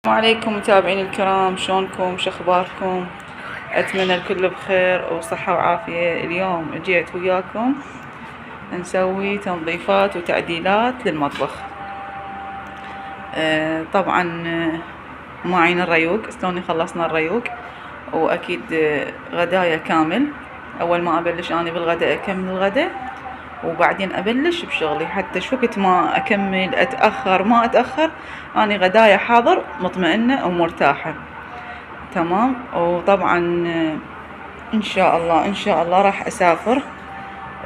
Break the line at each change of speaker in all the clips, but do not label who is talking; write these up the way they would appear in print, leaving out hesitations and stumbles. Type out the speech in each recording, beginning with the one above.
السلام عليكم متابعين الكرام، شلونكم؟ شخباركم؟ اتمنى الكل بخير وصحة وعافية. اليوم جيت وياكم نسوي تنظيفات وتعديلات للمطبخ. طبعا مواعين الريوق، شلون خلصنا الريوق، واكيد غدايا كامل. اول ما ابلش اني بالغداء اكمل الغداء، وبعدين ابلش بشغلي حتى شو وقت ما اكمل اتاخر ما اتاخر اني غدايا حاضر مطمئنه ومرتاحه. تمام. وطبعا ان شاء الله راح اسافر،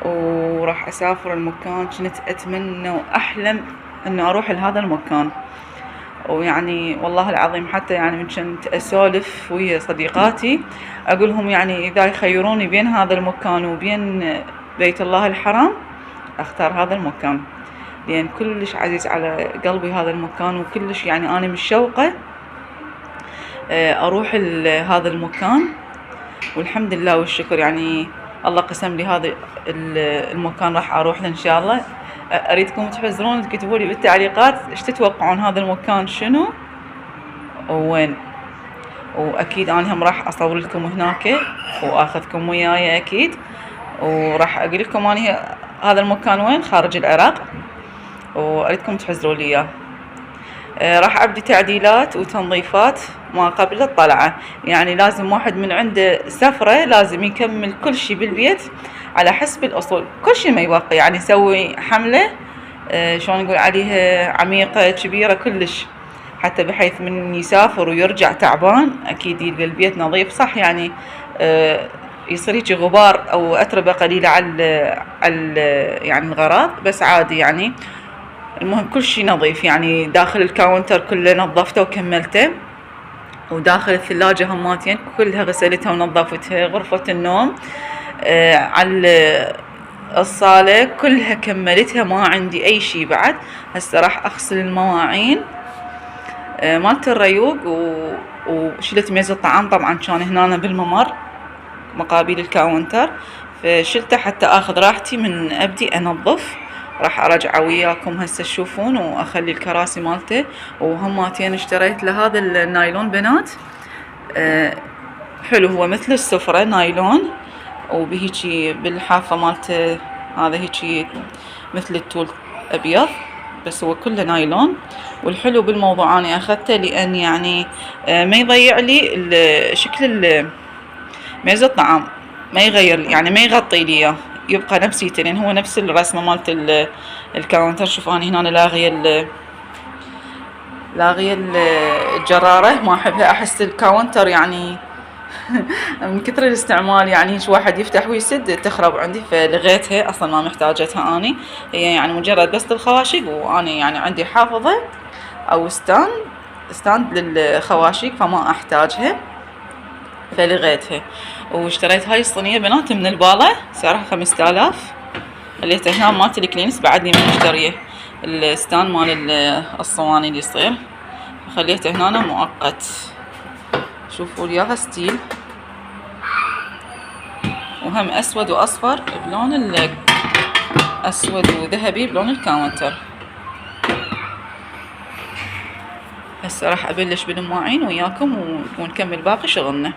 وراح اسافر المكان كنت اتمنى واحلم انه اروح لهذا المكان. ويعني والله العظيم حتى يعني من كنت اسولف ويا صديقاتي اقولهم يعني اذا يخيروني بين هذا المكان وبين بيت الله الحرام اختار هذا المكان، لان كلش عزيز على قلبي هذا المكان، وكلش يعني انا متشوقه اروح لهذا المكان. والحمد لله والشكر يعني الله قسم لي هذا المكان راح اروح له ان شاء الله. اريدكم تحزرون تكتبوا لي بالتعليقات ايش تتوقعون هذا المكان شنو وين، واكيد انا هم راح اصور لكم هناك واخذكم وياي اكيد، وراح اقول لكم اني هذا المكان وين خارج العراق، واريدكم تحزروا لي اياه. راح ابدي تعديلات وتنظيفات ما قبل الطلعة. يعني لازم واحد من عنده سفرة لازم يكمل كل شي بالبيت على حسب الاصول، كل شي ما يبقى، يعني يسوي حملة شلون نقول عليها عميقة كبيرة كلش، حتى بحيث من يسافر ويرجع تعبان اكيد يلقى البيت نظيف. صح يعني يصير هيك غبار او اتربة قليلة على يعني الغراض، بس عادي يعني. المهم كل شي نظيف، يعني داخل الكاونتر كله نظفته وكملته، وداخل الثلاجة هماتين كلها غسلتها ونظفتها. غرفة النوم على الصالة كلها كملتها، ما عندي اي شي بعد. هسه راح اغسل المواعين مالت الريوق، وشلت ميز الطعام طبعا كان هنا بالممر مقابل الكاونتر، فشلته حتى اخذ راحتي من ابدي انظف. راح ارجع وياكم هسه تشوفون، واخلي الكراسي مالته. وهماتين اشتريت له هذا النايلون بنات حلو، هو مثل السفرة نايلون، وبهيجي بالحافة مالته هذا هيجي مثل التول ابيض، بس هو كله نايلون. والحلو بالموضوع اني اخذته لان يعني ما يضيع لي شكل ميز الطعام، ما يغير يعني ما يغطي لي اياه، يبقى نفسيته، لان هو نفس الرسمه مالت الكاونتر. شوف اني هنا لاغيه الجراره، ما احبها، احس الكاونتر يعني من كثر الاستعمال يعني هيك واحد يفتح ويسد تخرب عندي، فلغيتها اصلا ما محتاجتها اني. هي يعني مجرد بس الخواشق، واني يعني عندي حافظه او ستاند للخواشق فما احتاجها، فلغيتها. واشتريت هاي الصينية بنات من البالة سعرها 5000، خليتها هنا مالت الكلينس بعدني من مشتريه الستان مال الصواني اللي يصير، خليته هنا مؤقت. شوفوا لياها ستيل، وهم اسود واصفر بلون اسود وذهبي بلون الكاونتر. هسه راح ابلش بالمواعين وياكم ونكمل باقي شغلنا.